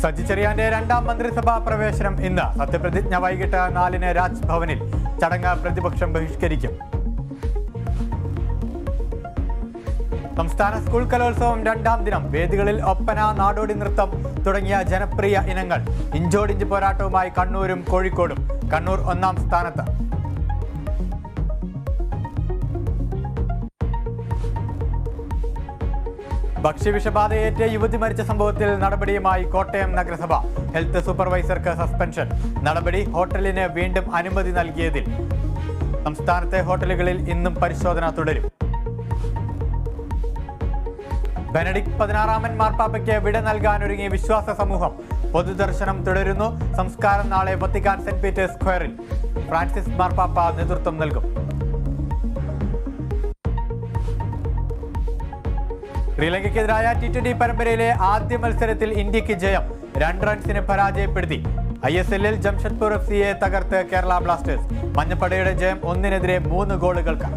സജി ചെറിയാന്റെ രണ്ടാം മന്ത്രിസഭാ പ്രവേശനം ഇന്ന്. സത്യപ്രതിജ്ഞ വൈകിട്ട് 4-ന് രാജ്ഭവനിൽ. ചടങ്ങ് പ്രതിപക്ഷം ബഹിഷ്കരിക്കും. സംസ്ഥാന സ്കൂൾ കലോത്സവം രണ്ടാം ദിനം. വേദികളിൽ ഒപ്പന, നാടോടി നൃത്തം തുടങ്ങിയ ജനപ്രിയ ഇനങ്ങൾ. ഇഞ്ചോടിഞ്ച് പോരാട്ടവുമായി കണ്ണൂരും കോഴിക്കോടും. കണ്ണൂർ 1-ാം സ്ഥാനത്ത്. ഭക്ഷ്യവിഷബാധയേറ്റ് യുവതി മരിച്ച സംഭവത്തിൽ നടപടിയുമായി കോട്ടയം നഗരസഭ. ഹെൽത്ത് സൂപ്പർവൈസർക്ക് സസ്പെൻഷൻ. നടപടി ഹോട്ടലിന് വീണ്ടും അനുമതി നൽകിയതിൽ. സംസ്ഥാനത്തെ ഹോട്ടലുകളിൽ ഇന്നും പരിശോധന തുടരും. ബെനഡിക്ട് 16 മാർപ്പാപ്പയ്ക്ക് വിട നൽകാനൊരുങ്ങി വിശ്വാസ സമൂഹം. പൊതുദർശനം തുടരുന്നു. സംസ്കാരം നാളെ വത്തിക്കാൻ സെന്റ് പീറ്റേഴ്സ് സ്ക്വയറിൽ. ഫ്രാൻസിസ് മാർപ്പാപ്പ നേതൃത്വം നൽകും. ശ്രീലങ്കയ്ക്കെതിരായ T20 പരമ്പരയിലെ ആദ്യ മത്സരത്തിൽ ഇന്ത്യക്ക് ജയം. 2 റൺസിന് പരാജയപ്പെടുത്തി. ISL-ൽ ജംഷഡ്പൂർ FCയെ തകർത്ത് കേരള ബ്ലാസ്റ്റേഴ്സ്. മഞ്ഞപ്പടയുടെ ജയം 1-നെതിരെ 3 ഗോളുകൾക്ക്.